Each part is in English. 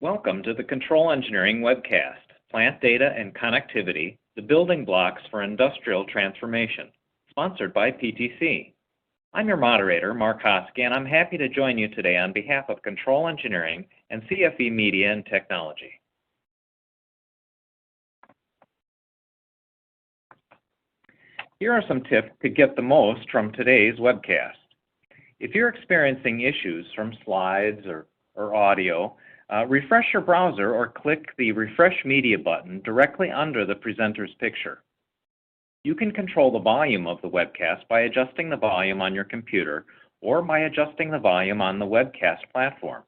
Welcome to the Control Engineering webcast, Plant Data and Connectivity, the Building Blocks for Industrial Transformation, sponsored by PTC. I'm your moderator, Mark Hosky, and I'm happy to join you today on behalf of Control Engineering and CFE Media and Technology. Here are some tips to get the most from today's webcast. If you're experiencing issues from slides or audio, refresh your browser or click the Refresh Media button directly under the presenter's picture. You can control the volume of the webcast by adjusting the volume on your computer or by adjusting the volume on the webcast platform.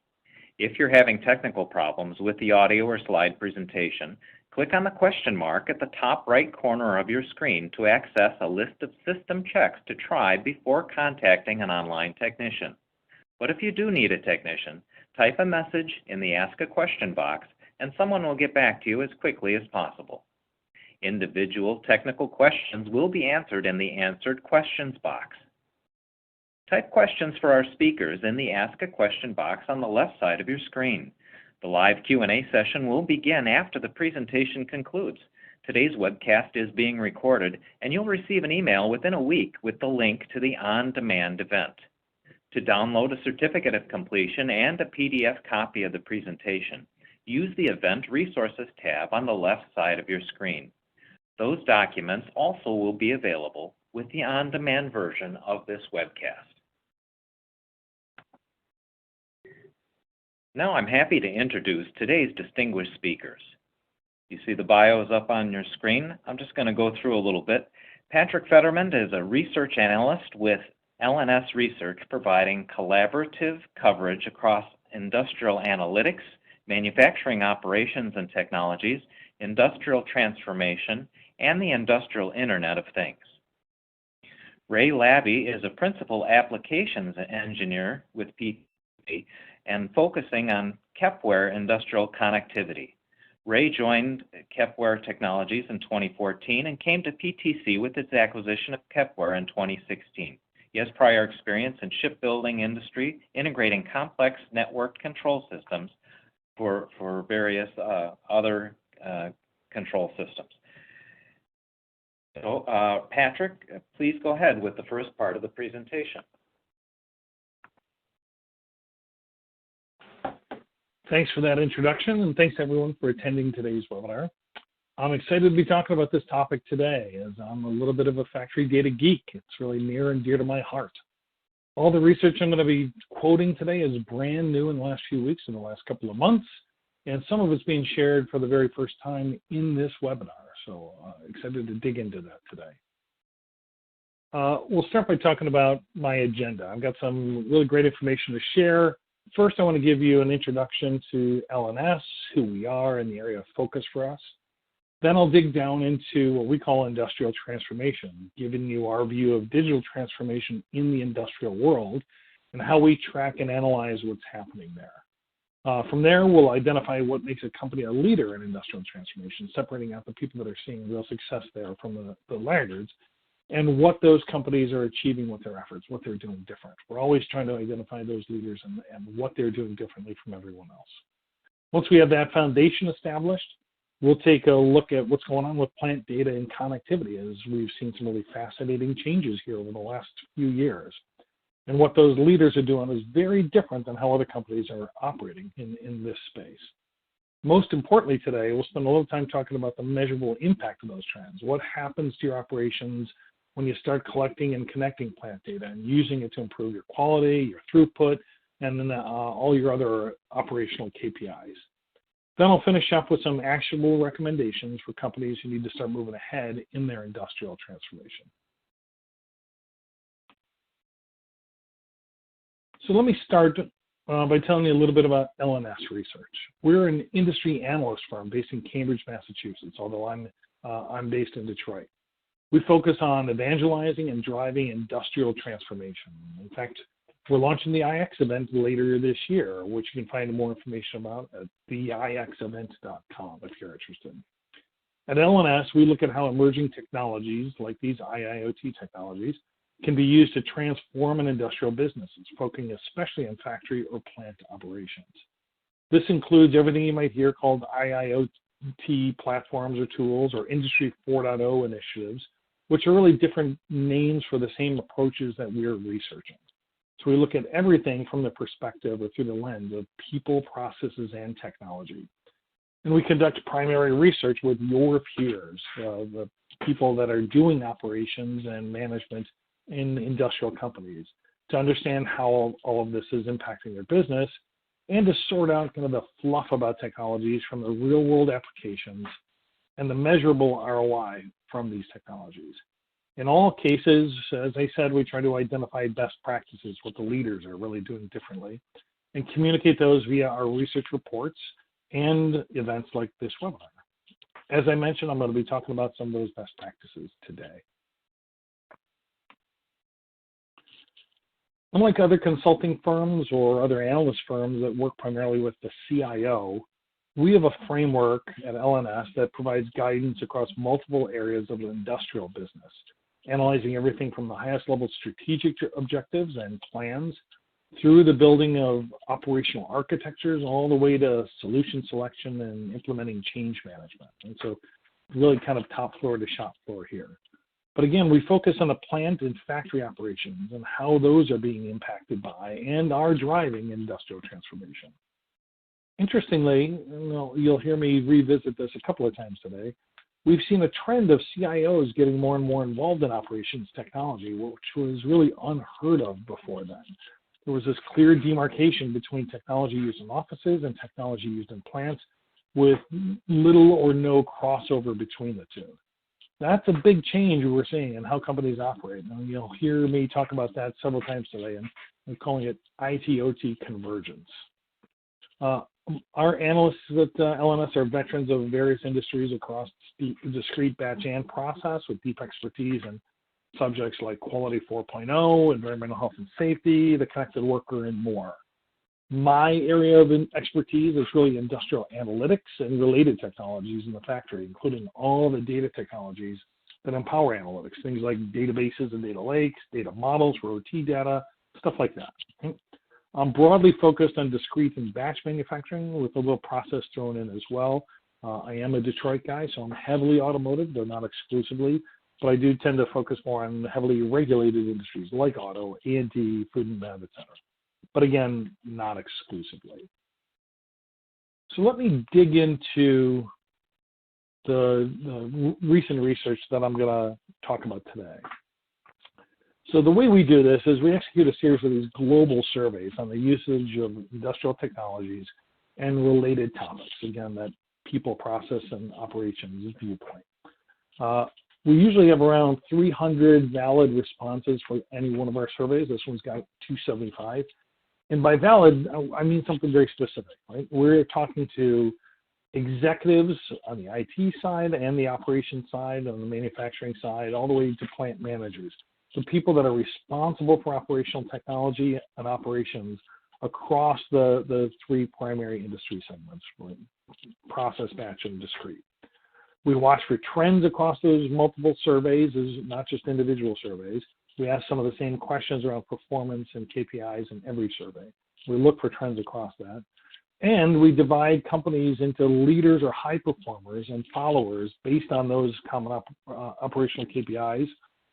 If you're having technical problems with the audio or slide presentation, click on the question mark at the top right corner of your screen to access a list of system checks to try before contacting an online technician. But if you do need a technician, type a message in the Ask a Question box and someone will get back to you as quickly as possible. Individual technical questions will be answered in the Answered Questions box. Type questions for our speakers in the Ask a Question box on the left side of your screen. The live Q&A session will begin after the presentation concludes. Today's webcast is being recorded and you'll receive an email within a week with the link to the on-demand event. To download a certificate of completion and a PDF copy of the presentation, use the Event Resources tab on the left side of your screen. Those documents also will be available with the on-demand version of this webcast. Now I'm happy to introduce today's distinguished speakers. You see the bios up on your screen. I'm just going to go through a little bit. Patrick Fetterman is a research analyst with LNS Research, providing collaborative coverage across industrial analytics, manufacturing operations and technologies, industrial transformation, and the industrial Internet of Things. Ray Levy is a principal applications engineer with PTC and focusing on Kepware industrial connectivity. Ray joined Kepware Technologies in 2014 and came to PTC with its acquisition of Kepware in 2016. He has prior experience in shipbuilding industry, integrating complex network control systems for various other control systems. So, Patrick, please go ahead with the first part of the presentation. Thanks for that introduction, and thanks everyone for attending today's webinar. I'm excited to be talking about this topic today, as I'm a little bit of a factory data geek. It's really near and dear to my heart. All the research I'm going to be quoting today is brand new in the last few weeks, in the last couple of months, and some of it's being shared for the very first time in this webinar. So excited to dig into that today. We'll start by talking about my agenda. I've got some really great information to share. First, I want to give you an introduction to LNS, who we are, and the area of focus for us. Then I'll dig down into what we call industrial transformation, giving you our view of digital transformation in the industrial world and how we track and analyze what's happening there. From there, we'll identify what makes a company a leader in industrial transformation, separating out the people that are seeing real success there from the laggards, and what those companies are achieving with their efforts, what they're doing different. We're always trying to identify those leaders and what they're doing differently from everyone else. Once we have that foundation established, we'll take a look at what's going on with plant data and connectivity, as we've seen some really fascinating changes here over the last few years. And what those leaders are doing is very different than how other companies are operating in this space. Most importantly today, we'll spend a little time talking about the measurable impact of those trends. What happens to your operations when you start collecting and connecting plant data and using it to improve your quality, your throughput, and then all your other operational KPIs. Then I'll finish up with some actionable recommendations for companies who need to start moving ahead in their industrial transformation. So let me start by telling you a little bit about LNS Research. We're an industry analyst firm based in Cambridge, Massachusetts, although I'm based in Detroit. We focus on evangelizing and driving industrial transformation. In fact, we're launching the IX event later this year, which you can find more information about at theixevent.com if you're interested. At LNS, we look at how emerging technologies like these IIoT technologies can be used to transform an industrial business, focusing especially on factory or plant operations. This includes everything you might hear called IIoT platforms or tools, or Industry 4.0 initiatives, which are really different names for the same approaches that we're researching. So we look at everything from the perspective or through the lens of people, processes, and technology. And we conduct primary research with your peers, the people that are doing operations and management in industrial companies, to understand how all of this is impacting their business, and to sort out kind of the fluff about technologies from the real world applications and the measurable ROI from these technologies. In all cases, as I said, we try to identify best practices, what the leaders are really doing differently, and communicate those via our research reports and events like this webinar. As I mentioned, I'm going to be talking about some of those best practices today. Unlike other consulting firms or other analyst firms that work primarily with the CIO, we have a framework at LNS that provides guidance across multiple areas of the industrial business, analyzing everything from the highest level strategic objectives and plans through the building of operational architectures all the way to solution selection and implementing change management. And so really kind of top floor to shop floor here. But again, we focus on the plant and factory operations and how those are being impacted by and are driving industrial transformation. Interestingly, you'll hear me revisit this a couple of times today, we've seen a trend of CIOs getting more and more involved in operations technology, which was really unheard of before then. There was this clear demarcation between technology used in offices and technology used in plants, with little or no crossover between the two. That's a big change we're seeing in how companies operate. And you'll hear me talk about that several times today, and I'm calling it ITOT Convergence. Our analysts at LNS are veterans of various industries across discrete batch and process with deep expertise in subjects like Quality 4.0, environmental health and safety, the connected worker, and more. My area of expertise is really industrial analytics and related technologies in the factory, including all the data technologies that empower analytics, things like databases and data lakes, data models for OT data, stuff like that. I'm broadly focused on discrete and batch manufacturing with a little process thrown in as well. I am a Detroit guy, so I'm heavily automotive, though not exclusively, but I do tend to focus more on heavily regulated industries like auto, A&D, food and bev, et cetera. But again, not exclusively. So let me dig into the recent research that I'm going to talk about today. So the way we do this is we execute a series of these global surveys on the usage of industrial technologies and related topics, again, that people, process, and operations viewpoint. We usually have around 300 valid responses for any one of our surveys. This one's got 275. And by valid, I mean something very specific, right? We're talking to executives on the IT side and the operations side, on the manufacturing side, all the way to plant managers. So people that are responsible for operational technology and operations across the three primary industry segments, right? Process, batch, and discrete. We watch for trends across those multiple surveys, not just individual surveys. We ask some of the same questions around performance and KPIs in every survey. We look for trends across that. And we divide companies into leaders or high performers and followers based on those common operational KPIs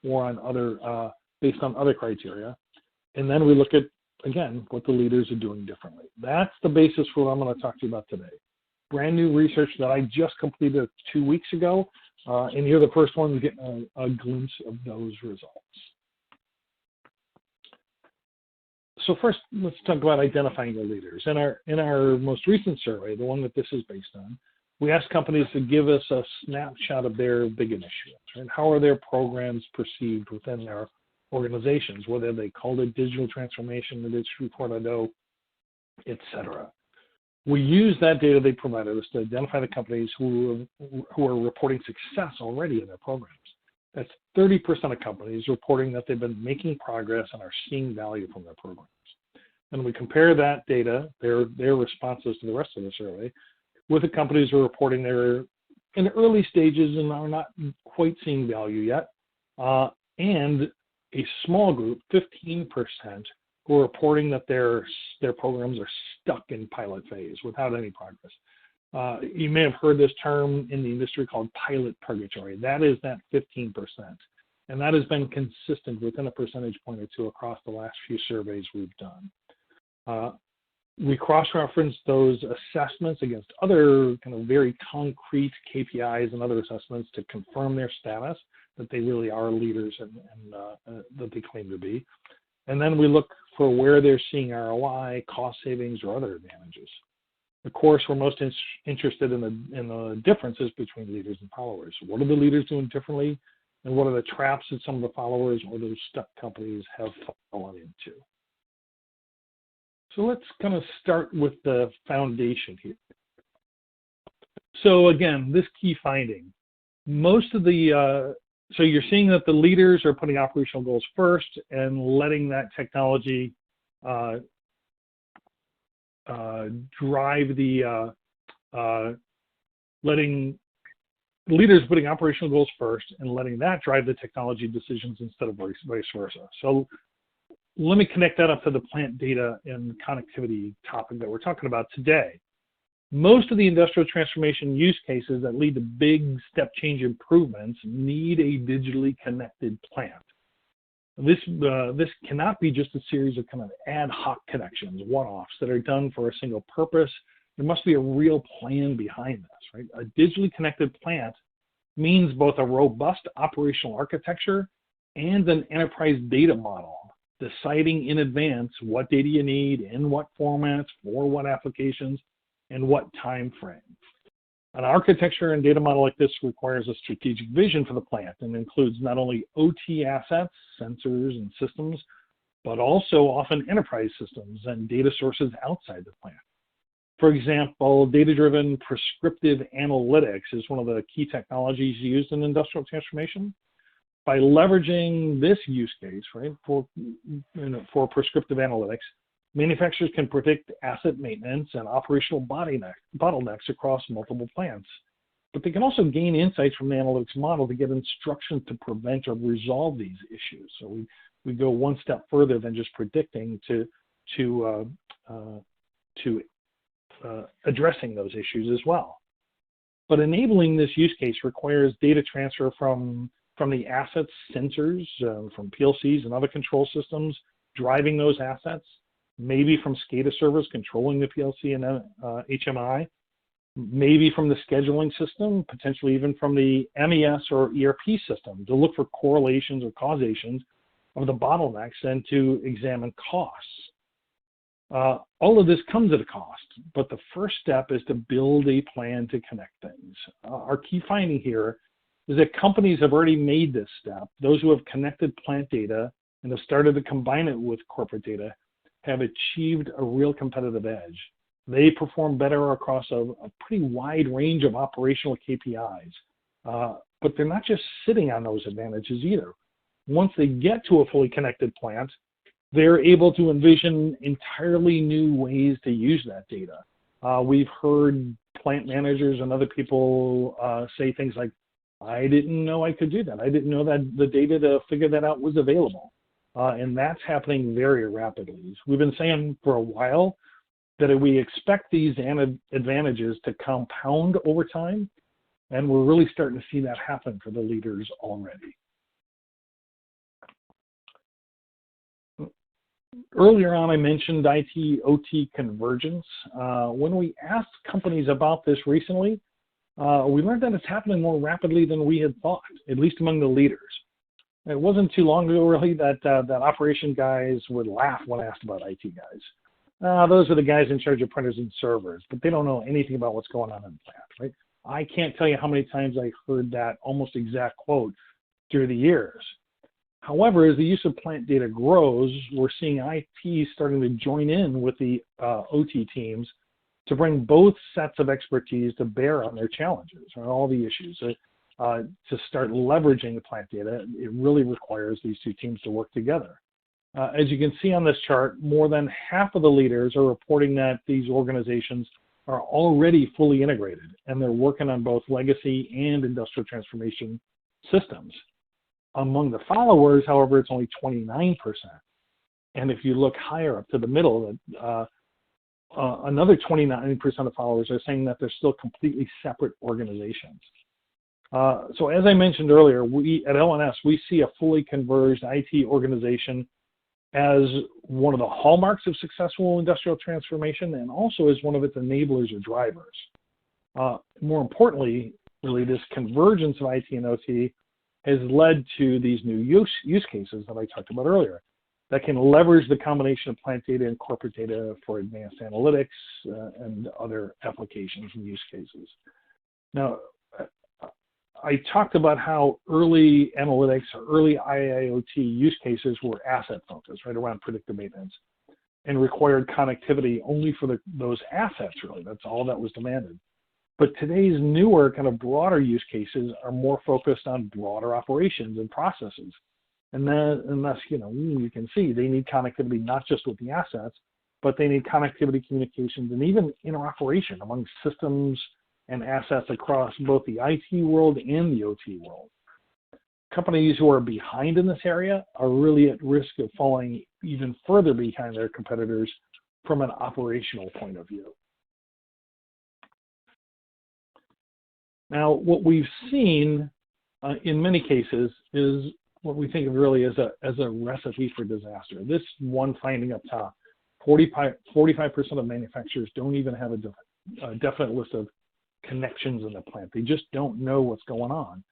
or on other, based on other criteria. And then we look at, again, what the leaders are doing differently. That's the basis for what I'm going to talk to you about today. Brand new research that I just completed 2 weeks ago, and you're the first one to get a glimpse of those results. So first, let's talk about identifying the leaders. In our most recent survey, the one that this is based on, we asked companies to give us a snapshot of their big initiatives, right? How are their programs perceived within their organizations, whether they called it digital transformation, Industry 4.0, et cetera. We use that data they provided us to identify the companies who are reporting success already in their programs. That's 30% of companies reporting that they've been making progress and are seeing value from their programs. And we compare that data, their responses to the rest of the survey, with the companies who are reporting they're in the early stages and are not quite seeing value yet, and a small group, 15%, who are reporting that their programs are stuck in pilot phase without any progress. You may have heard this term in the industry called pilot purgatory. That is that 15%. And that has been consistent within a percentage point or two across the last few surveys we've done. We cross-reference those assessments against other kind of very concrete KPIs and other assessments to confirm their status, that they really are leaders and that they claim to be. And then we look for where they're seeing ROI, cost savings, or other advantages. Of course, we're most interested in the differences between leaders and followers. What are the leaders doing differently, and what are the traps that some of the followers or those stuck companies have fallen into? So let's kind of start with the foundation here. So again, this key finding, most of the, so you're seeing that the leaders are putting operational goals first and letting that technology drive the, letting leaders putting operational goals first and letting that drive the technology decisions instead of vice versa. So let me connect that up to the plant data and connectivity topic that we're talking about today. Most of the industrial transformation use cases that lead to big step change improvements need a digitally connected plant. This cannot be just a series of kind of ad hoc connections, one-offs that are done for a single purpose. There must be a real plan behind this, right? A digitally connected plant means both a robust operational architecture and an enterprise data model, deciding in advance what data you need, in what formats, for what applications, and what time frame. An architecture and data model like this requires a strategic vision for the plant and includes not only OT assets, sensors, and systems, but also often enterprise systems and data sources outside the plant. For example, data-driven prescriptive analytics is one of the key technologies used in industrial transformation. By leveraging this use case, right, for prescriptive analytics, manufacturers can predict asset maintenance and operational bottlenecks across multiple plants. But they can also gain insights from the analytics model to get instructions to prevent or resolve these issues. So we go one step further than just predicting to addressing those issues as well. But enabling this use case requires data transfer from the assets, sensors, from PLCs and other control systems driving those assets, maybe from SCADA servers controlling the PLC and HMI, maybe from the scheduling system, potentially even from the MES or ERP system to look for correlations or causations of the bottlenecks and to examine costs. All of this comes at a cost, but the first step is to build a plan to connect things. Our key finding here is that companies have already made this step. Those who have connected plant data and have started to combine it with corporate data have achieved a real competitive edge. They perform better across a pretty wide range of operational KPIs, but they're not just sitting on those advantages either. Once they get to a fully connected plant, they're able to envision entirely new ways to use that data. We've heard plant managers and other people say things like, I didn't know I could do that. I didn't know that the data to figure that out was available. And that's happening very rapidly. We've been saying for a while that we expect these advantages to compound over time, and we're really starting to see that happen for the leaders already. Earlier on, I mentioned ITOT Convergence. When we asked companies about this recently, we learned that it's happening more rapidly than we had thought, at least among the leaders. It wasn't too long ago, really, that operation guys would laugh when asked about IT guys. Those are the guys in charge of printers and servers, but they don't know anything about what's going on in the plant, right? I can't tell you how many times I heard that almost exact quote through the years. However, as the use of plant data grows, we're seeing IT starting to join in with the OT teams to bring both sets of expertise to bear on their challenges, on all the issues. To start leveraging the plant data, it really requires these two teams to work together. As you can see on this chart, more than half of the leaders are reporting that these organizations are already fully integrated, and they're working on both legacy and industrial transformation systems. Among the followers, however, it's only 29%. And if you look higher up to the middle, another 29% of followers are saying that they're still completely separate organizations. So as I mentioned earlier, we at LNS, we see a fully converged IT organization as one of the hallmarks of successful industrial transformation, and also as one of its enablers or drivers. More importantly, really, this convergence of IT and OT has led to these new use cases that I talked about earlier that can leverage the combination of plant data and corporate data for advanced analytics and other applications and use cases. Now, I talked about how early analytics or early IIoT use cases were asset focused, right, around predictive maintenance, and required connectivity only for those assets, really. That's all that was demanded. But today's newer kind of broader use cases are more focused on broader operations and processes. And thus, you can see they need connectivity not just with the assets, but they need connectivity, communications, and even interoperation among systems and assets across both the IT world and the OT world. Companies who are behind in this area are really at risk of falling even further behind their competitors from an operational point of view. Now, what we've seen in many cases is what we think of really as a recipe for disaster. This one finding up top, 45% of manufacturers don't even have a definite list of connections in the plant. They just don't know what's going on.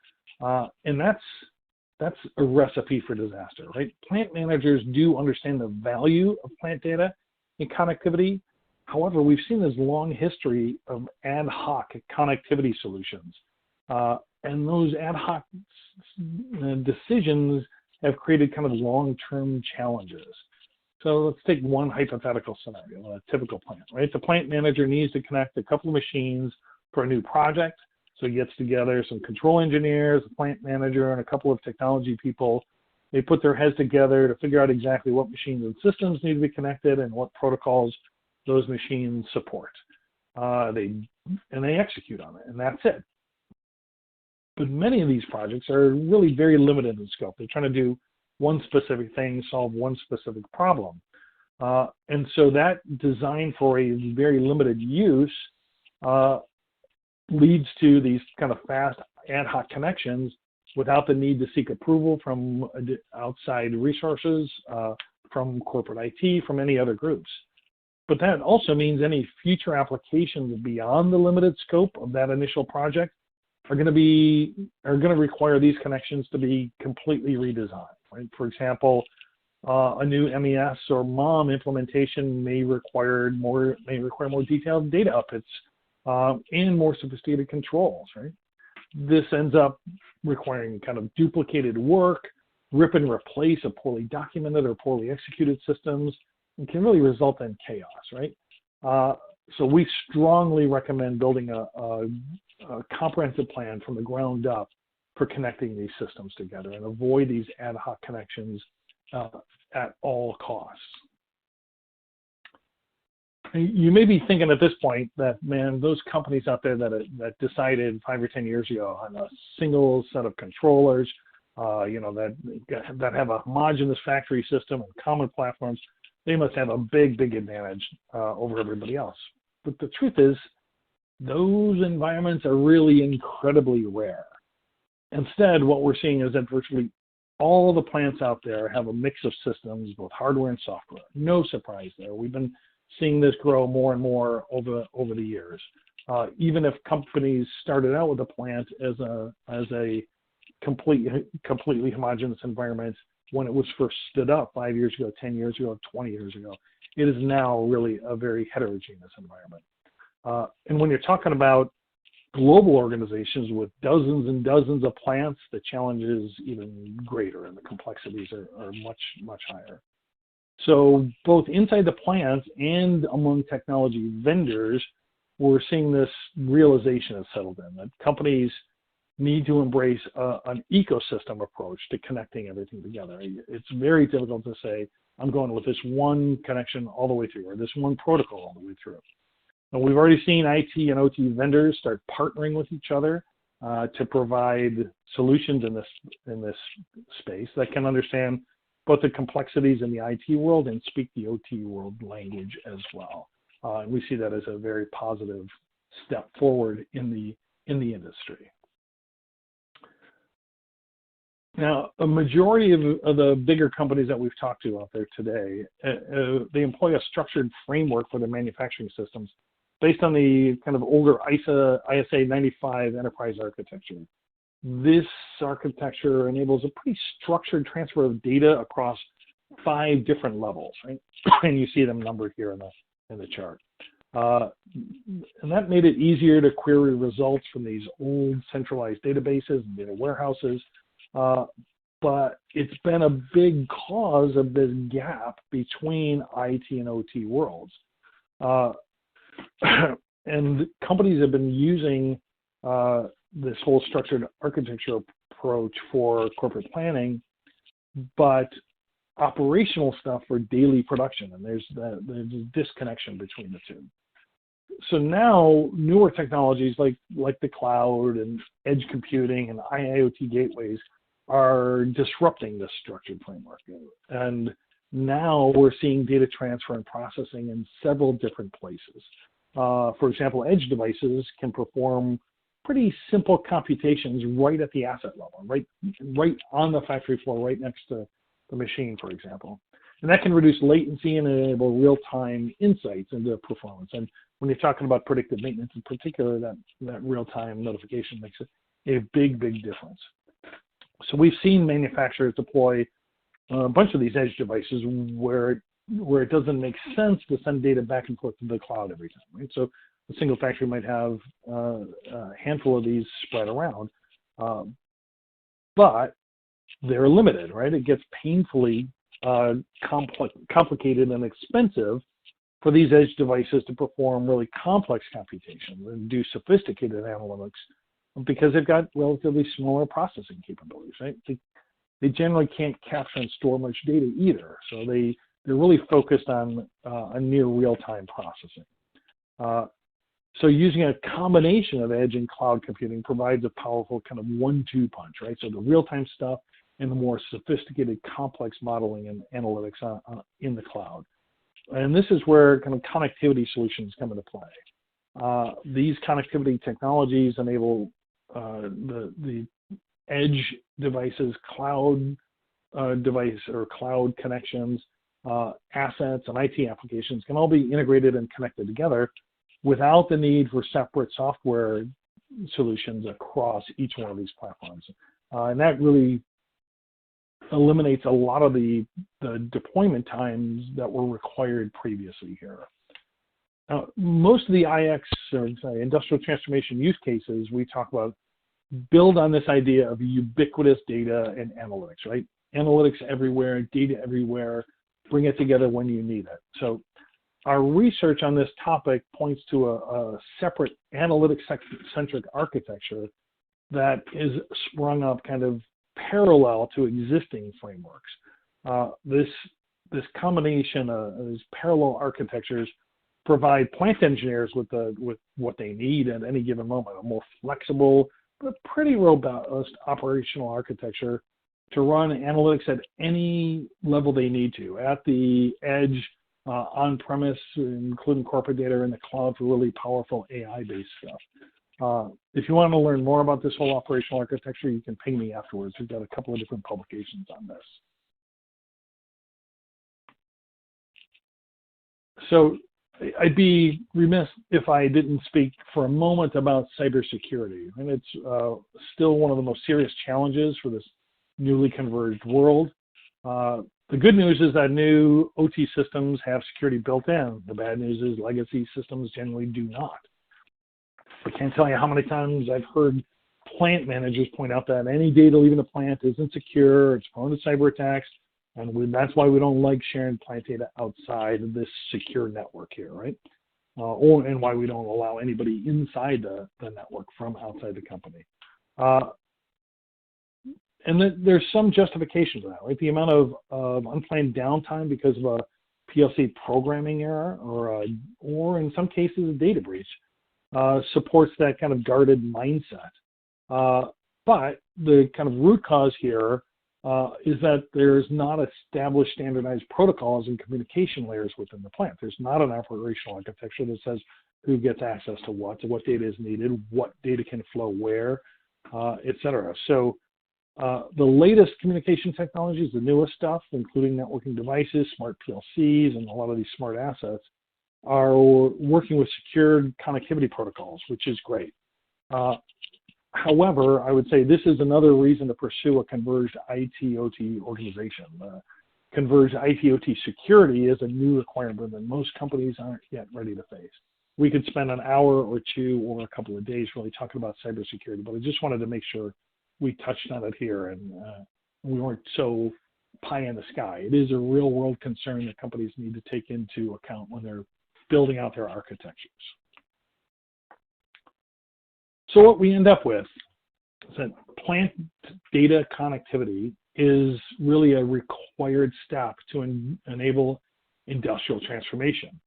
And that's a recipe for disaster, right? Plant managers do understand the value of plant data and connectivity. However, we've seen this long history of ad hoc connectivity solutions. And those ad hoc decisions have created kind of long-term challenges. So let's take one hypothetical scenario, a typical plant, right? The plant manager needs to connect a couple of machines for a new project. So he gets together some control engineers, a plant manager, and a couple of technology people. They put their heads together to figure out exactly what machines and systems need to be connected and what protocols those machines support. They execute on it, and that's it. But many of these projects are really very limited in scope. They're trying to do one specific thing, solve one specific problem. And so that design for a very limited use leads to these kind of fast ad hoc connections without the need to seek approval from outside resources, from corporate IT, from any other groups. But that also means any future applications beyond the limited scope of that initial project are going to require these connections to be completely redesigned. Right? For example, a new MES or MOM implementation may require more detailed data outputs and more sophisticated controls. Right? This ends up requiring kind of duplicated work, rip and replace of poorly documented or poorly executed systems, and can really result in chaos. Right? So we strongly recommend building a comprehensive plan from the ground up for connecting these systems together and avoid these ad hoc connections at all costs. You may be thinking at this point that, man, those companies out there that decided 5 or 10 years ago on a single set of controllers, that have a homogeneous factory system and common platforms, they must have a big advantage over everybody else. But the truth is, those environments are really incredibly rare. Instead, what we're seeing is that virtually all the plants out there have a mix of systems, both hardware and software. No surprise there. We've been seeing this grow more and more over the years. Even if companies started out with a plant as a completely homogeneous environment when it was first stood up 5 years ago, 10 years ago, 20 years ago, it is now really a very heterogeneous environment. And when you're talking about global organizations with dozens and dozens of plants, the challenge is even greater and the complexities are much higher. So both inside the plants and among technology vendors, we're seeing this realization has settled in, that companies need to embrace an ecosystem approach to connecting everything together. It's very difficult to say, I'm going with this one connection all the way through, or this one protocol all the way through. And we've already seen IT and OT vendors start partnering with each other to provide solutions in this space that can understand both the complexities in the IT world and speak the OT world language as well. And we see that as a very positive step forward in the industry. Now, a majority of the bigger companies that we've talked to out there today, they employ a structured framework for their manufacturing systems based on the kind of older ISA 95 enterprise architecture. This architecture enables a pretty structured transfer of data across 5 different levels, right? And you see them numbered here in the chart. And that made it easier to query results from these old centralized databases and data warehouses. But it's been a big cause of this gap between IT and OT worlds. And companies have been using this whole structured architecture approach for corporate planning, but operational stuff for daily production, and there's a disconnection between the two. So now newer technologies like the cloud and edge computing and IIoT gateways are disrupting this structured framework. And now we're seeing data transfer and processing in several different places. For example, edge devices can perform pretty simple computations right at the asset level, right on the factory floor, right next to the machine, for example. And that can reduce latency and enable real-time insights into performance. And when you're talking about predictive maintenance in particular, that real-time notification makes a big, big difference. So we've seen manufacturers deploy a bunch of these edge devices where it doesn't make sense to send data back and forth to the cloud every time, right? So a single factory might have a handful of these spread around, but they're limited, right? It gets painfully complicated and expensive for these edge devices to perform really complex computations and do sophisticated analytics because they've got relatively smaller processing capabilities, right? They generally can't capture and store much data either, so they're really focused on a near real-time processing. So using a combination of edge and cloud computing provides a powerful kind of 1-2 punch, right? So the real-time stuff and the more sophisticated complex modeling and analytics in the cloud. And this is where kind of connectivity solutions come into play. These connectivity technologies enable the edge devices, cloud device or cloud connections, assets, and IT applications can all be integrated and connected together without the need for separate software solutions across each one of these platforms. And that really eliminates a lot of the deployment times that were required previously here. Now, most of the IX, or sorry, industrial transformation use cases we talk about build on this idea of ubiquitous data and analytics, right? Analytics everywhere, data everywhere, bring it together when you need it. So our research on this topic points to a separate analytics-centric architecture that is sprung up kind of parallel to existing frameworks. This combination of these parallel architectures provide plant engineers with what they need at any given moment, a more flexible but pretty robust operational architecture to run analytics at any level they need to, at the edge, on-premise, including corporate data, in the cloud for really powerful AI-based stuff. If you want to learn more about this whole operational architecture, you can ping me afterwards. We've got a couple of different publications on this. So I'd be remiss if I didn't speak for a moment about cybersecurity. And it's still one of the most serious challenges for this newly converged world. The good news is that new OT systems have security built in. The bad news is legacy systems generally do not. I can't tell you how many times I've heard plant managers point out that any data leaving the plant isn't secure, it's prone to cyber attacks, and that's why we don't like sharing plant data outside of this secure network here, right? And why we don't allow anybody inside the network from outside the company. And there's some justification for that, right? The amount of unplanned downtime because of a PLC programming error or in some cases a data breach supports that kind of guarded mindset. But the kind of root cause here is that there's not established standardized protocols and communication layers within the plant. There's not an operational architecture that says who gets access to what data is needed, what data can flow where, et cetera. So the latest communication technologies, the newest stuff, including networking devices, smart PLCs, and a lot of these smart assets, are working with secured connectivity protocols, which is great. However, I would say this is another reason to pursue a converged ITOT organization. Converged ITOT security is a new requirement that most companies aren't yet ready to face. We could spend an hour or two or a couple of days really talking about cybersecurity, but I just wanted to make sure we touched on it here and we weren't so pie in the sky. It is a real world concern that companies need to take into account when they're building out their architectures. So what we end up with is that plant data connectivity is really a required step to enable industrial transformation.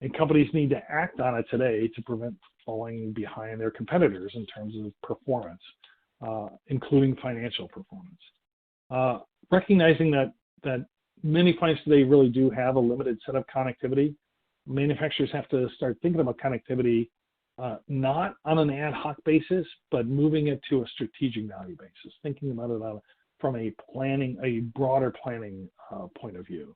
And companies need to act on it today to prevent falling behind their competitors in terms of performance, including financial performance. Recognizing that many plants today really do have a limited set of connectivity, manufacturers have to start thinking about connectivity not on an ad hoc basis, but moving it to a strategic value basis, thinking about it from a broader planning point of view.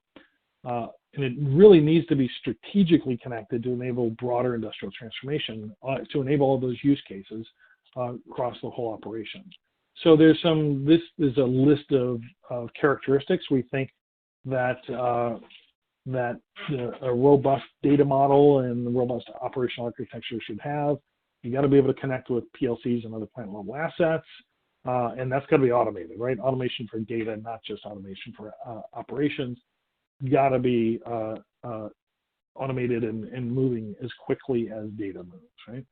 And it really needs to be strategically connected to enable broader industrial transformation, to enable all those use cases across the whole operation. So this is a list of characteristics we think that a robust data model and the robust operational architecture should have. You got to be able to connect with PLCs and other plant level assets, and that's got to be automated, right? Automation for data, not just automation for operations. Got to be automated and moving as quickly as data moves, right?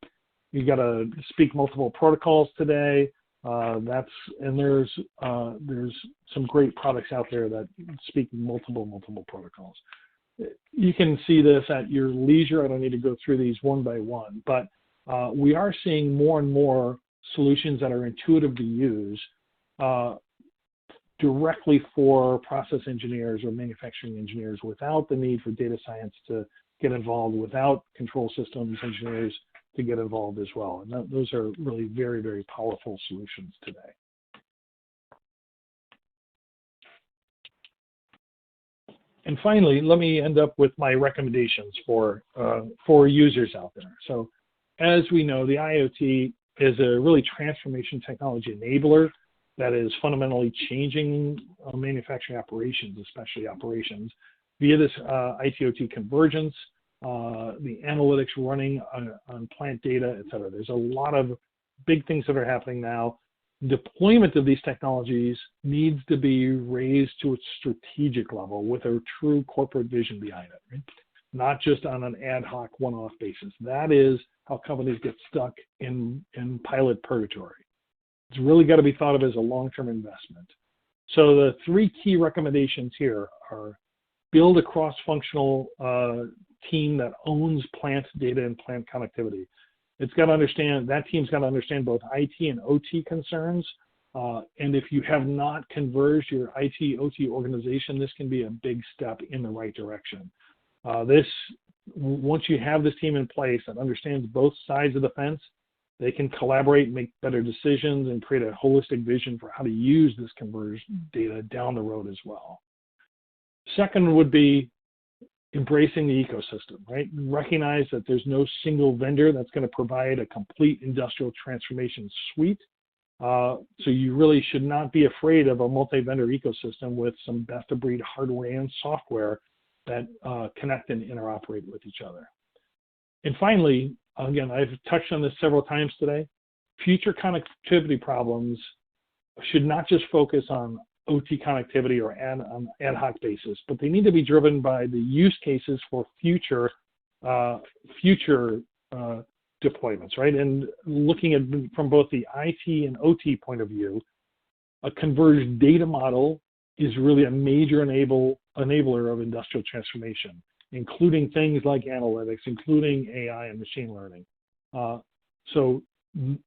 You got to speak multiple protocols today. There's some great products out there that speak multiple protocols. You can see this at your leisure. I don't need to go through these one by one, but we are seeing more and more solutions that are intuitive to use directly for process engineers or manufacturing engineers without the need for data science to get involved, without control systems engineers to get involved as well. And those are really very, very powerful solutions today. And finally, let me end up with my recommendations for users out there. So as we know, the IoT is a really transformation technology enabler that is fundamentally changing manufacturing operations, especially operations, via this ITOT Convergence, the analytics running on plant data, et cetera. There's a lot of big things that are happening now. Deployment of these technologies needs to be raised to its strategic level with a true corporate vision behind it, right? Not just on an ad hoc one-off basis. That is how companies get stuck in pilot purgatory. It's really got to be thought of as a long-term investment. So the three key recommendations here are build a cross-functional team that owns plant data and plant connectivity. It's got to understand, that team's got to understand both IT and OT concerns. And if you have not converged your IT OT organization, this can be a big step in the right direction. Once you have this team in place that understands both sides of the fence, they can collaborate, make better decisions, and create a holistic vision for how to use this converged data down the road as well. Second would be embracing the ecosystem, right? Recognize that there's no single vendor that's going to provide a complete industrial transformation suite. So you really should not be afraid of a multi-vendor ecosystem with some best-of-breed hardware and software that connect and interoperate with each other. And finally, again, I've touched on this several times today, future connectivity problems should not just focus on OT connectivity or on ad hoc basis, but they need to be driven by the use cases for future deployments, right? And looking at from both the IT and OT point of view, a converged data model is really a major enabler of industrial transformation, including things like analytics, including AI and machine learning. So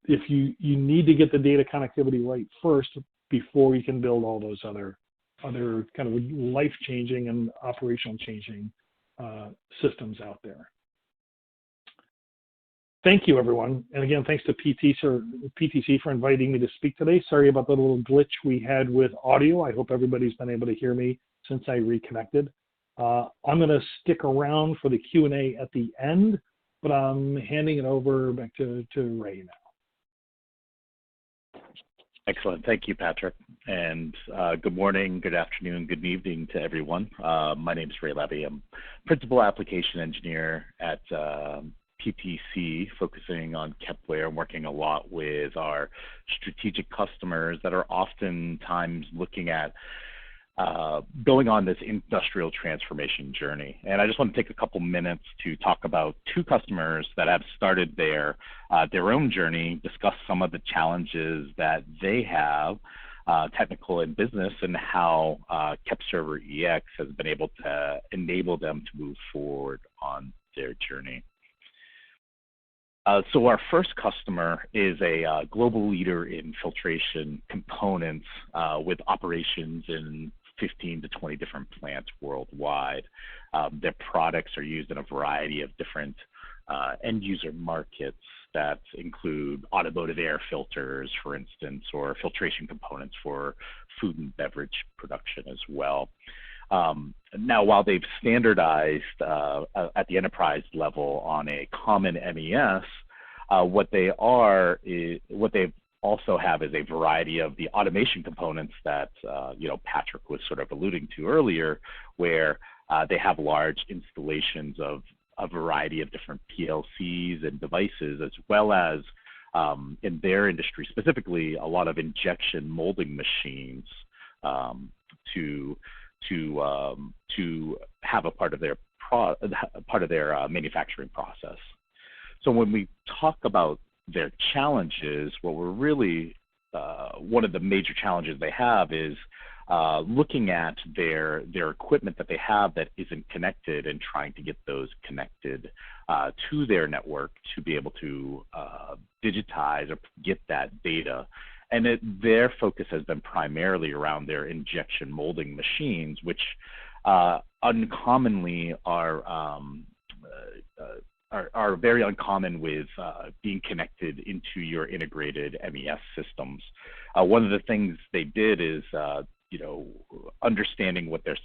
if you need to get the data connectivity right first before you can build all those other kind of life-changing and operational changing systems out there. Thank you, everyone. And again, thanks to PTC for inviting me to speak today. Sorry about the little glitch we had with audio. I hope everybody's been able to hear me since I reconnected. I'm going to stick around for the Q&A at the end, but I'm handing it over back to Ray now. Excellent. Thank you, Patrick. And good morning, good afternoon, good evening to everyone. My name is Ray Levy. I'm Principal Application Engineer at PTC, focusing on Kepware and working a lot with our strategic customers that are oftentimes looking at going on this industrial transformation journey. And I just want to take a couple minutes to talk about two customers that have started their own journey, discuss some of the challenges that they have, technical and business, and how KepServer EX has been able to enable them to move forward on their journey. So our first customer is a global leader in filtration components with operations in 15 to 20 different plants worldwide. Their products are used in a variety of different end user markets that include automotive air filters, for instance, or filtration components for food and beverage production as well. Now, while they've standardized at the enterprise level on a common MES, what they also have is a variety of the automation components that Patrick was sort of alluding to earlier, where they have large installations of a variety of different PLCs and devices, as well as in their industry specifically, a lot of injection molding machines to have a part of their manufacturing process. So when we talk about their challenges, what we're really one of the major challenges they have is looking at their equipment that they have that isn't connected and trying to get those connected to their network to be able to digitize or get that data. And their focus has been primarily around their injection molding machines, which uncommonly are very uncommon with being connected into your integrated MES systems. One of the things they did is, understanding what their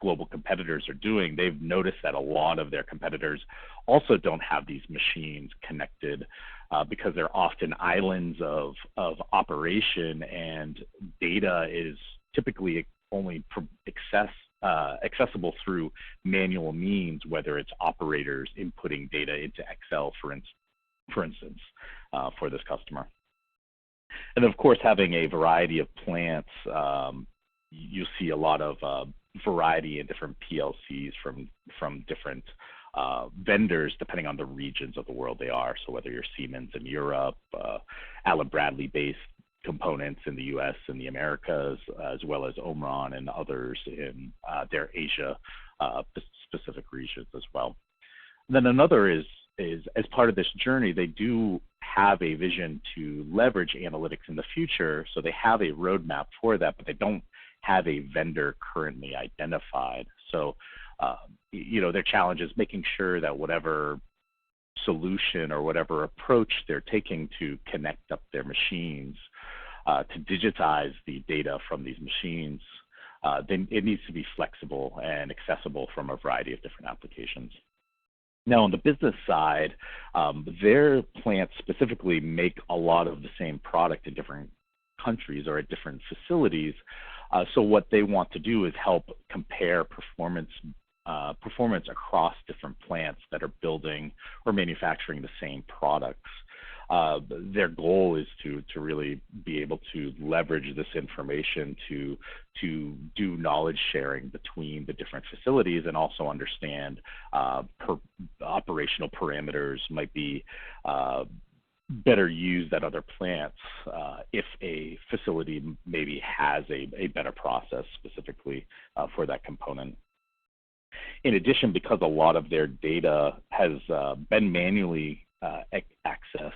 global competitors are doing, they've noticed that a lot of their competitors also don't have these machines connected because they're often islands of operation, and data is typically only accessible through manual means, whether it's operators inputting data into Excel, for instance, for this customer. And of course, having a variety of plants, you see a lot of variety in different PLCs from different vendors, depending on the regions of the world they are. So whether you're Siemens in Europe, Allen Bradley-based components in the US and the Americas, as well as Omron and others in their Asia specific regions as well. And then another is as part of this journey, they do have a vision to leverage analytics in the future. So they have a roadmap for that, but they don't have a vendor currently identified. So, their challenge is making sure that whatever solution or whatever approach they're taking to connect up their machines, to digitize the data from these machines, then it needs to be flexible and accessible from a variety of different applications. Now, on the business side, their plants specifically make a lot of the same product in different countries or at different facilities. So what they want to do is help compare performance across different plants that are building or manufacturing the same products. Their goal is to really be able to leverage this information to do knowledge sharing between the different facilities, and also understand operational parameters might be better used at other plants if a facility maybe has a better process specifically for that component. In addition, because a lot of their data has been manually accessed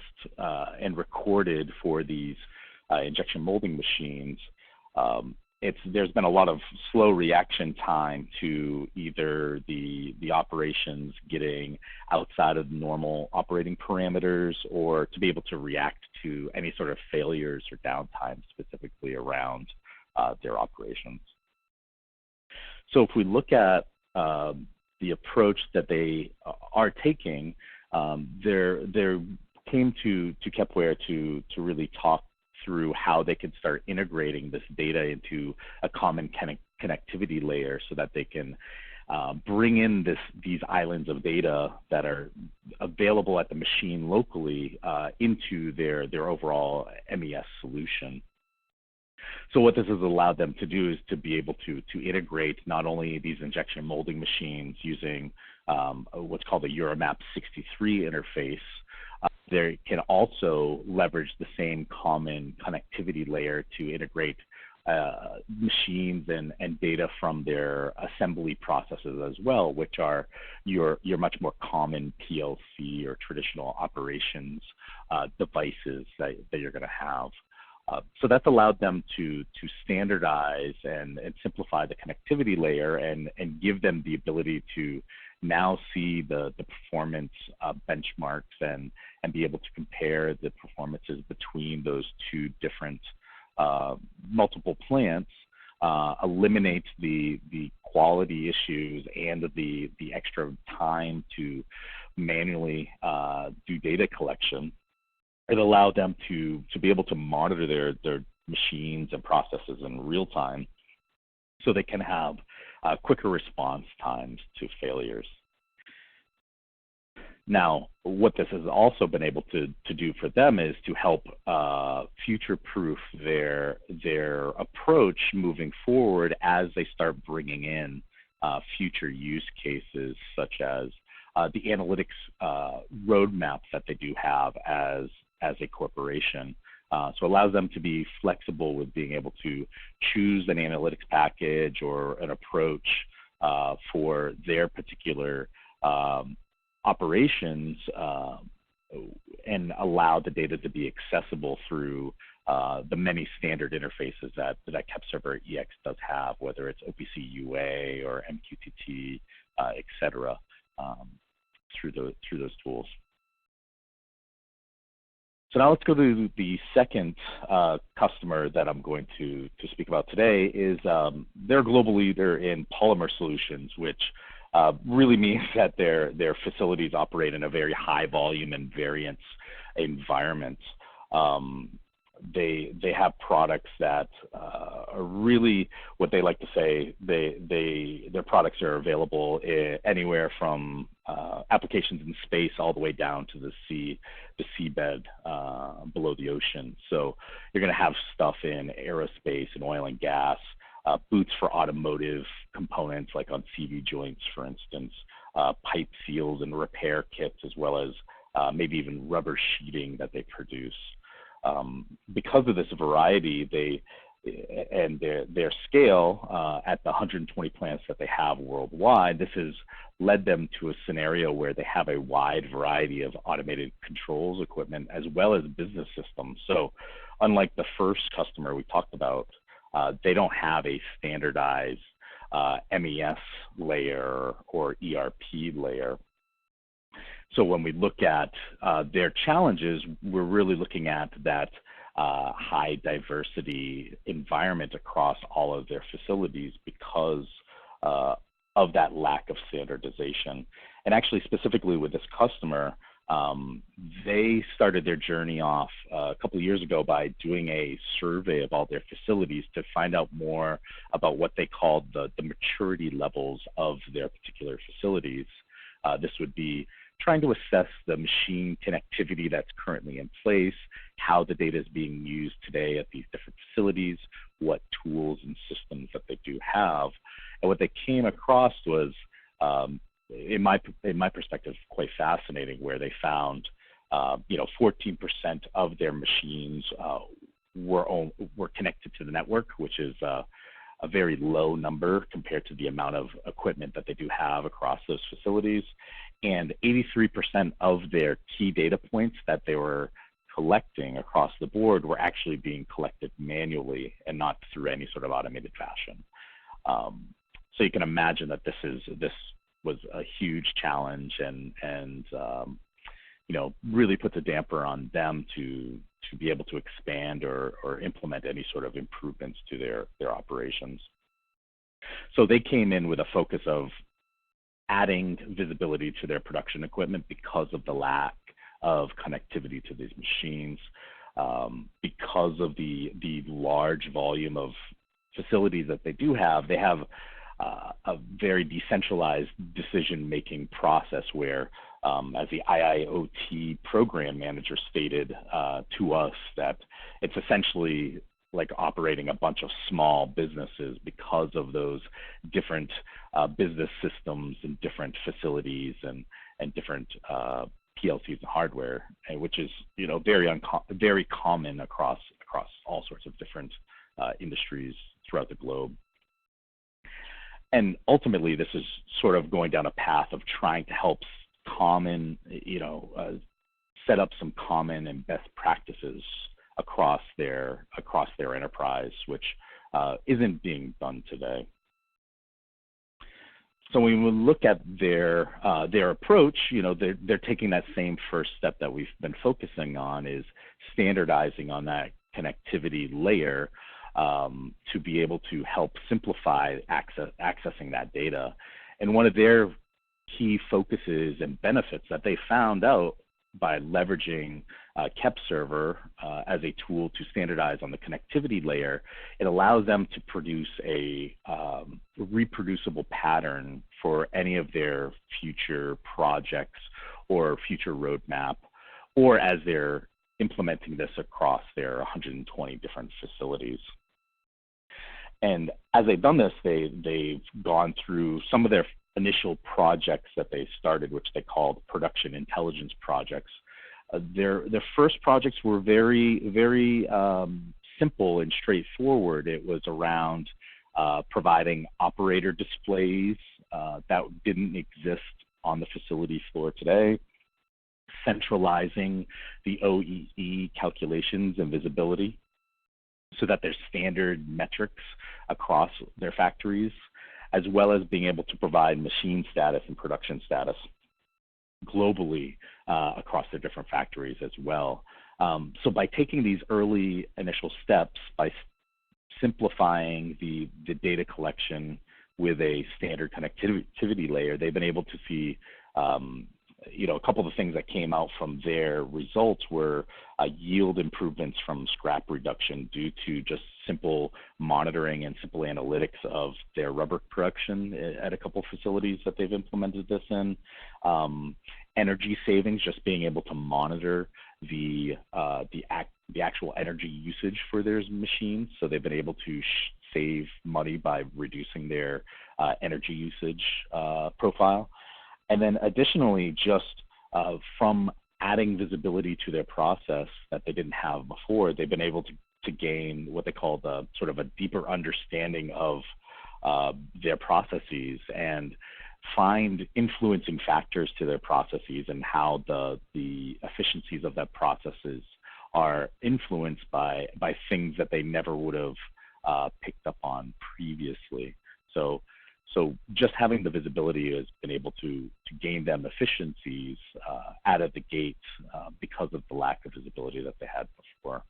and recorded for these injection molding machines, there's been a lot of slow reaction time to either the operations getting outside of normal operating parameters, or to be able to react to any sort of failures or downtime specifically around their operations. So if we look at the approach that they are taking, they came to Kepware to really talk through how they could start integrating this data into a common connectivity layer, so that they can bring in these islands of data that are available at the machine locally into their overall MES solution. So what this has allowed them to do is to be able to integrate not only these injection molding machines using what's called a Euromap 63 interface. They can also leverage the same common connectivity layer to integrate machines and data from their assembly processes as well, which are your much more common PLC or traditional operations devices that you're going to have. So that's allowed them to standardize and simplify the connectivity layer, and give them the ability to now see the performance benchmarks and be able to compare the performances between those two different multiple plants, eliminate the quality issues and the extra time to manually do data collection. It allowed them to be able to monitor their machines and processes in real time, so they can have quicker response times to failures. Now, what this has also been able to do for them is to help future-proof their approach moving forward as they start bringing in future use cases, such as the analytics roadmap that they do have as a corporation. So it allows them to be flexible with being able to choose an analytics package or an approach for their particular operations, and allow the data to be accessible through the many standard interfaces that KepServer EX does have, whether it's OPC UA or MQTT, et cetera, through those tools. So now let's go to the second customer that I'm going to speak about today. Is they're a global leader in Polymer Solutions, which really means that their facilities operate in a very high volume and variance environment. They have products that are really what they like to say. Their products are available anywhere from applications in space all the way down to the seabed below the ocean. So you're going to have stuff in aerospace and oil and gas, boots for automotive components like on CV joints, for instance, pipe seals and repair kits, as well as maybe even rubber sheeting that they produce. Because of this variety, and their scale at the 120 plants that they have worldwide, this has led them to a scenario where they have a wide variety of automated controls equipment as well as business systems. So unlike the first customer we talked about, they don't have a standardized MES layer or ERP layer. So when we look at their challenges, we're really looking at that high diversity environment across all of their facilities because of that lack of standardization. And actually, specifically with this customer, they started their journey off a couple of years ago by doing a survey of all their facilities to find out more about what they called the maturity levels of their particular facilities. This would be trying to assess the machine connectivity that's currently in place, how the data is being used today at these different facilities, what tools and systems that they do have. And what they came across was, in my perspective, quite fascinating, where they found 14% of their machines were connected to the network, which is a very low number compared to the amount of equipment that they do have across those facilities. And 83% of their key data points that they were collecting across the board were actually being collected manually and not through any sort of automated fashion. So you can imagine that this was a huge challenge, and you know, really puts a damper on them to be able to expand or implement any sort of improvements to their operations. So they came in with a focus of adding visibility to their production equipment because of the lack of connectivity to these machines, because of the large volume of facilities that they do have. They have a very decentralized decision-making process where, as the IIoT program manager stated to us, that it's essentially like operating a bunch of small businesses because of those different business systems and different facilities and different PLCs and hardware, which is, you know, very common across all sorts of different industries throughout the globe. And ultimately, this is sort of going down a path of trying to help set up some common and best practices across their enterprise, which isn't being done today. So when we look at their approach, you know, they're taking that same first step that we've been focusing on, is standardizing on that connectivity layer to be able to help simplify accessing that data. And one of their key focuses and benefits that they found out by leveraging KEP Server as a tool to standardize on the connectivity layer, it allows them to produce a reproducible pattern for any of their future projects or future roadmap, or as they're implementing this across their 120 different facilities. And as they've done this, they've gone through some of their initial projects that they started, which they called production intelligence projects. Their first projects were very simple and straightforward. It was around providing operator displays that didn't exist on the facility floor today, centralizing the OEE calculations and visibility so that there's standard metrics across their factories, as well as being able to provide machine status and production status globally across their different factories as well. So by taking these early initial steps, by simplifying the data collection with a standard connectivity layer, they've been able to see a couple of the things that came out from their results were yield improvements from scrap reduction due to just simple monitoring and simple analytics of their rubber production at a couple of facilities that they've implemented this in. Energy savings, just being able to monitor the actual energy usage for their machines. So they've been able to save money by reducing their energy usage profile. And then additionally, just from adding visibility to their process that they didn't have before, they've been able to gain what they call the sort of a deeper understanding of their processes and find influencing factors to their processes and how the efficiencies of that processes are influenced by things that they never would have picked up on previously. So just having the visibility has been able to gain them efficiencies out of the gate because of the lack of visibility that they had before.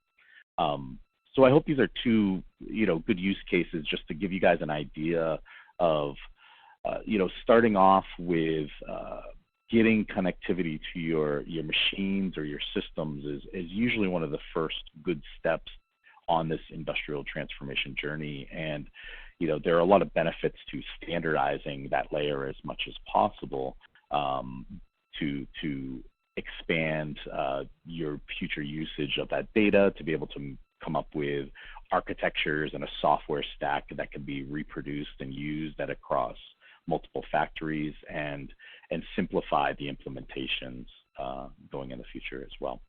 So I hope these are two, good use cases just to give you guys an idea of, starting off with getting connectivity to your machines or your systems is usually one of the first good steps on this industrial transformation journey. And there are a lot of benefits to standardizing that layer as much as possible to expand your future usage of that data, to be able to come up with architectures and a software stack that can be reproduced and used across multiple factories, and simplify the implementations going in the future as well.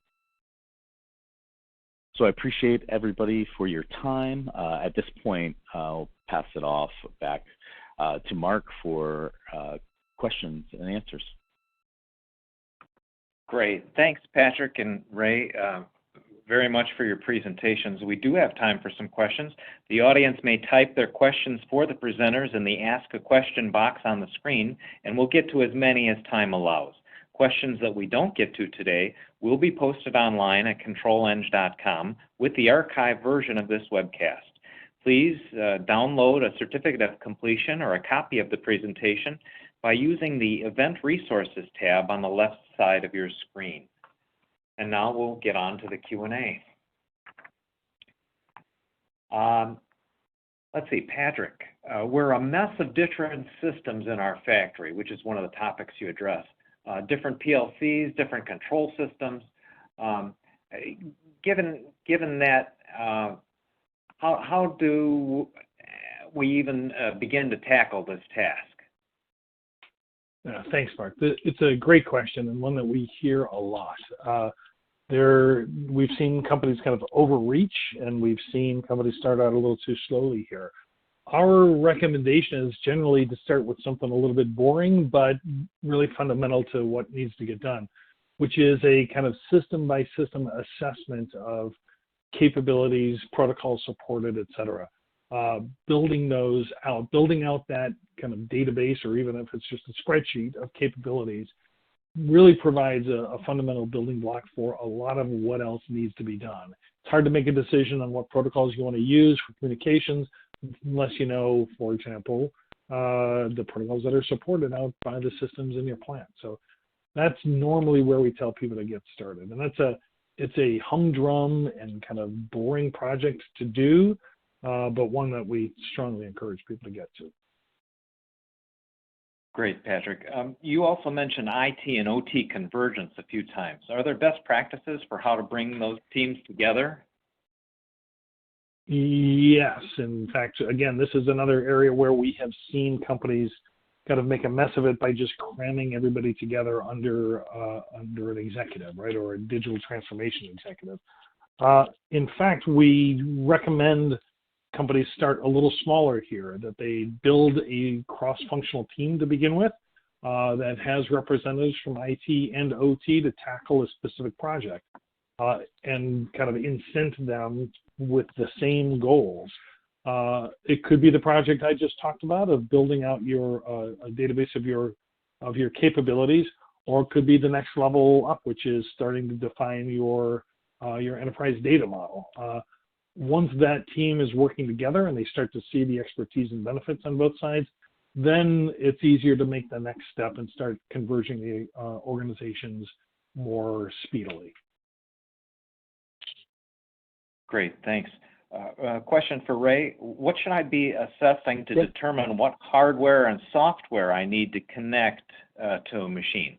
So I appreciate everybody for your time. At this point, I'll pass it off back to Mark for questions and answers. Great. Thanks, Patrick and Ray. very much for your presentations. We do have time for some questions. The audience may type their questions for the presenters in the Ask a Question box on the screen, and we'll get to as many as time allows. Questions that we don't get to today will be posted online at controleng.com with the archived version of this webcast. Please download a certificate of completion or a copy of the presentation by using the Event Resources tab on the left side of your screen. And now we'll get on to the Q&A. Let's see, Patrick, we're a mess of different systems in our factory, which is one of the topics you address. Different PLCs, different control systems. Given that, how do we even begin to tackle this task? Thanks, Mark. It's a great question and one that we hear a lot. We've seen companies kind of overreach, and we've seen companies start out a little too slowly here. Our recommendation is generally to start with something a little bit boring, but really fundamental to what needs to get done, which is a kind of system-by-system assessment of capabilities, protocols supported, et cetera. Building those out, building out that kind of database, or even if it's just a spreadsheet of capabilities, really provides a fundamental building block for a lot of what else needs to be done. It's hard to make a decision on what protocols you want to use for communications unless you know, for example, the protocols that are supported out by the systems in your plant. So that's normally where we tell people to get started. And it's a humdrum and kind of boring project to do, but one that we strongly encourage people to get to. Great, Patrick. You also mentioned IT and OT convergence a few times. Are there best practices for how to bring those teams together? Yes. In fact, again, this is another area where we have seen companies kind of make a mess of it by just cramming everybody together under an executive, right, or a digital transformation executive. In fact, we recommend companies start a little smaller here, that they build a cross-functional team to begin with that has representatives from IT and OT to tackle a specific project and kind of incent them with the same goals. It could be the project I just talked about of building out your a database of your capabilities, or it could be the next level up, which is starting to define your enterprise data model. Once that team is working together and they start to see the expertise and benefits on both sides, then it's easier to make the next step and start converging the organizations more speedily. Great, thanks. Question for Ray. What should I be assessing to determine what hardware and software I need to connect to a machine?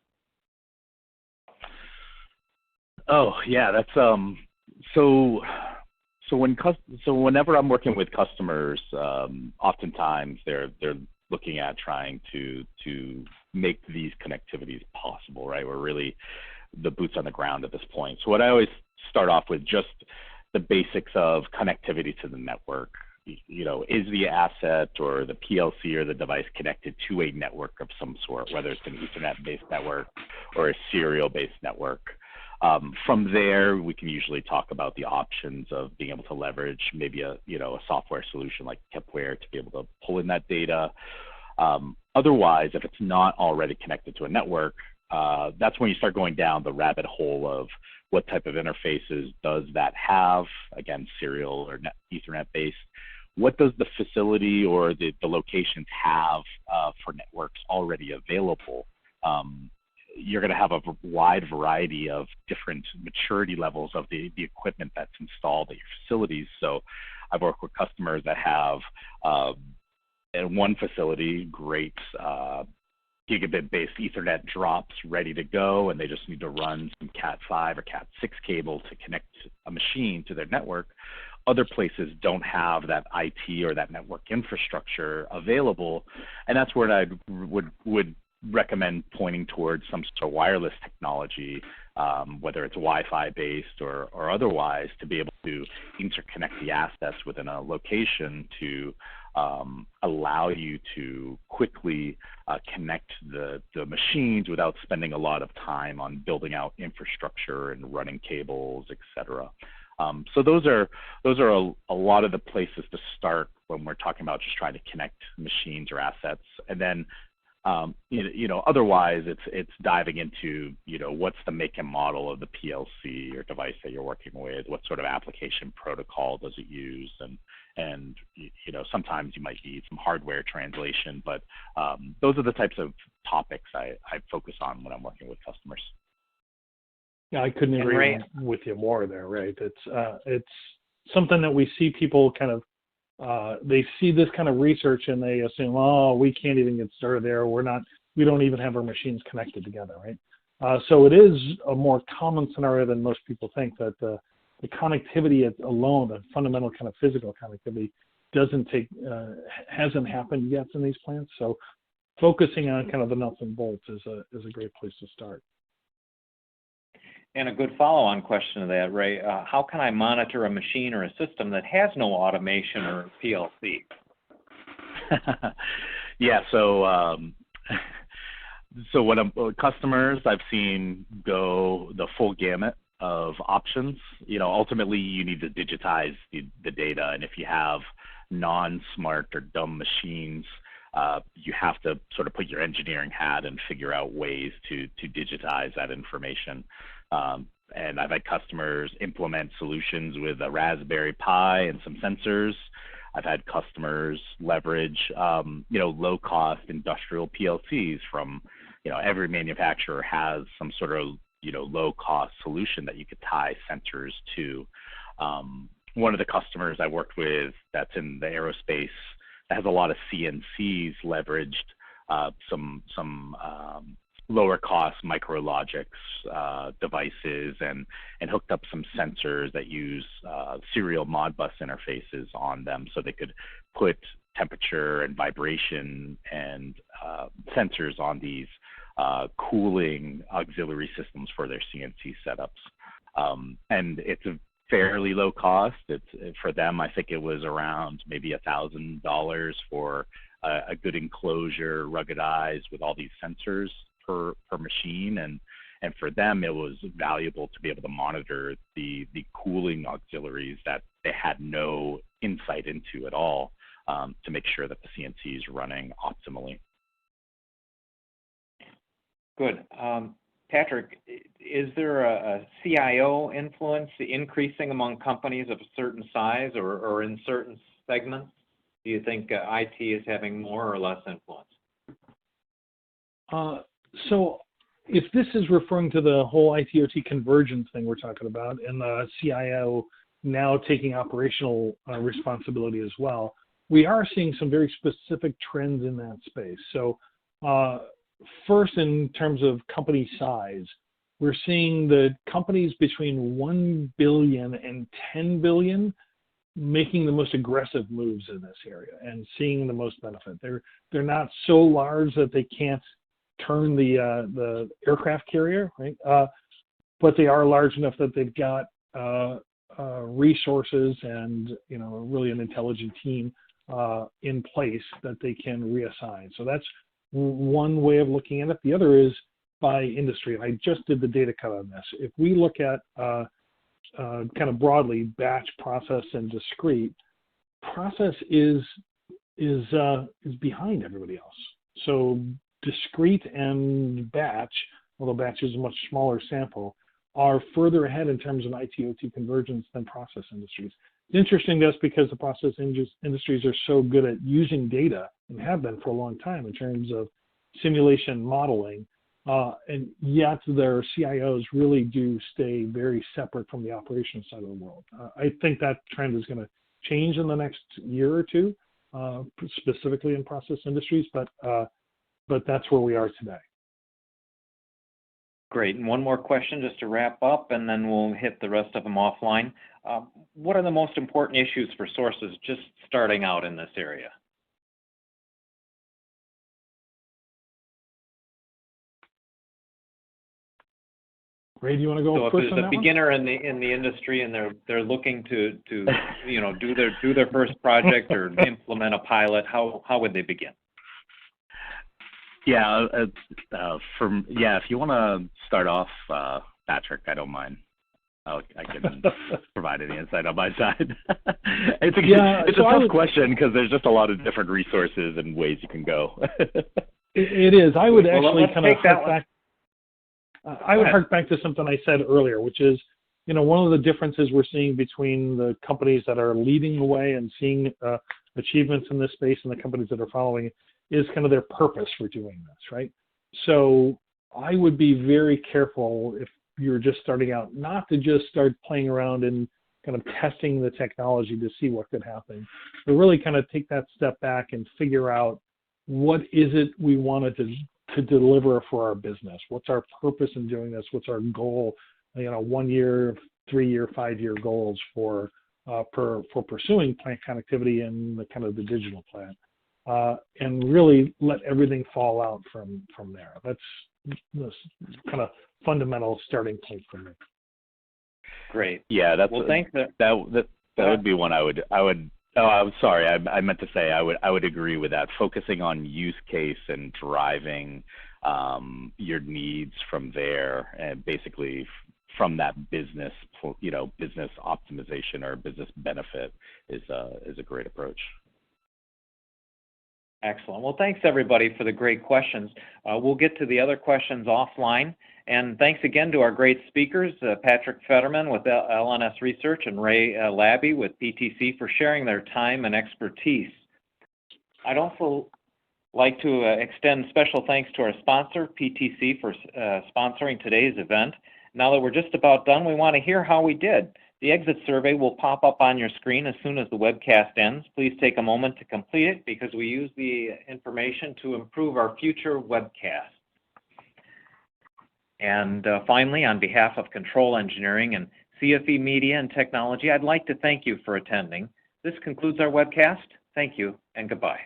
Oh, yeah, that's So whenever I'm working with customers, oftentimes they're looking at trying to make these connectivities possible, right? We're really the boots on the ground at this point. So what I always start off with just the basics of connectivity to the network. You know, is the asset or the PLC or the device connected to a network of some sort, whether it's an Ethernet-based network or a serial-based network? From there, we can usually talk about the options of being able to leverage maybe a software solution like Kepware to be able to pull in that data. Otherwise, if it's not already connected to a network, that's when you start going down the rabbit hole of what type of interfaces does that have, again, serial or Ethernet based. What does the facility or the locations have for networks already available? You're going to have a wide variety of different maturity levels of the equipment that's installed at your facilities. So I've worked with customers that have in one facility great gigabit-based Ethernet drops ready to go, and they just need to run some Cat5 or Cat6 cable to connect a machine to their network. Other places don't have that IT or that network infrastructure available, and that's where I would recommend pointing towards some sort of wireless technology, whether it's Wi-Fi based or otherwise, to be able to interconnect the assets within a location to allow you to quickly connect the machines without spending a lot of time on building out infrastructure and running cables, et cetera. So those are a lot of the places to start when we're talking about just trying to connect machines or assets. And then otherwise it's diving into, what's the make and model of the PLC or device that you're working with, what sort of application protocol does it use, and sometimes you might need some hardware translation, but those are the types of topics I focus on when I'm working with customers. Yeah, I couldn't agree with you more there, right? It's something that we see people kind of, they see this kind of research and they assume, oh, we can't even get started there. We don't even have our machines connected together, right? So it is a more common scenario than most people think, that the connectivity alone, the fundamental kind of physical connectivity, hasn't happened yet in these plants. So focusing on kind of the nuts and bolts is a great place to start. And a good follow-on question to that, Ray, how can I monitor a machine or a system that has no automation or PLC? Yeah, so when customers I've seen go the full gamut of options, ultimately you need to digitize the data, and if you have non-smart or dumb machines, you have to sort of put your engineering hat and figure out ways to digitize that information. And I've had customers implement solutions with a Raspberry Pi and some sensors. I've had customers leverage, low-cost industrial PLCs from, every manufacturer has some sort of, low-cost solution that you could tie sensors to. One of the customers I worked with that's in the aerospace that has a lot of CNCs leveraged some lower cost micrologics devices and hooked up some sensors that use serial Modbus interfaces on them, so they could put temperature and vibration and sensors on these cooling auxiliary systems for their CNC setups. And it's a fairly low cost. For them, I think it was around maybe $1,000 for a good enclosure, ruggedized with all these sensors per machine, and for them it was valuable to be able to monitor the cooling auxiliaries that they had no insight into at all, to make sure that the CNC is running optimally. Good. Patrick, is there a CIO influence increasing among companies of a certain size or in certain segments? Do you think IT is having more or less influence? So if this is referring to the whole ITOT convergence thing we're talking about, and the CIO now taking operational responsibility as well, we are seeing some very specific trends in that space. So first, in terms of company size, we're seeing the companies between 1 billion and 10 billion making the most aggressive moves in this area and seeing the most benefit. They're not so large that they can't turn the aircraft carrier, right? But they are large enough that they've got resources and really an intelligent team in place that they can reassign. So that's one way of looking at it. The other is by industry, and I just did the data cut on this. If we look at kind of broadly batch, process, and discrete, process is behind everybody else. So discrete and batch, although batch is a much smaller sample, are further ahead in terms of ITOT convergence than process industries. It's interesting to us because the process industries are so good at using data and have been for a long time in terms of simulation modeling, and yet their CIOs really do stay very separate from the operations side of the world. I think that trend is going to change in the next year or two, specifically in process industries, but that's where we are today. Great. And one more question just to wrap up, and then we'll hit the rest of them offline. What are the most important issues for sources just starting out in this area? Ray, do you want to go So if first there's on a that one? beginner in the industry and they're looking to you know do their first project or implement a pilot, how would they begin? Yeah, if you want to start off, Patrick, I don't mind. I can provide any insight on my side. It's a tough question because there's just a lot of different resources and ways you can go. It is. I would actually kind of hark back. I would hark back to something I said earlier, which is, you know, one of the differences we're seeing between the companies that are leading the way and seeing achievements in this space and the companies that are following is kind of their purpose for doing this, right? So I would be very careful if you're just starting out, not to just start playing around and kind of testing the technology to see what could happen, but really kind of take that step back and figure out what is it we wanted to deliver for our business? What's our purpose in doing this? What's our goal? You know, 1 year, 3 year, 5 year goals for pursuing plant connectivity and the kind of the digital plant, and really let everything fall out from there. That's this kind of fundamental starting point for me. Great. Yeah, that's well. Thanks. That would be one I would. Oh, I'm sorry. I meant to say I would agree with that. Focusing on use case and driving your needs from there, and basically from that business, business optimization or business benefit is a great approach. Excellent. Well, thanks everybody for the great questions. We'll get to the other questions offline. And thanks again to our great speakers, Patrick Fetterman with LNS Research and Ray Labby with PTC for sharing their time and expertise. I'd also like to extend special thanks to our sponsor, PTC, for sponsoring today's event. Now that we're just about done, we want to hear how we did. The exit survey will pop up on your screen as soon as the webcast ends. Please take a moment to complete it because we use the information to improve our future webcasts. And finally, on behalf of Control Engineering and CFE Media and Technology, I'd like to thank you for attending. This concludes our webcast. Thank you and goodbye.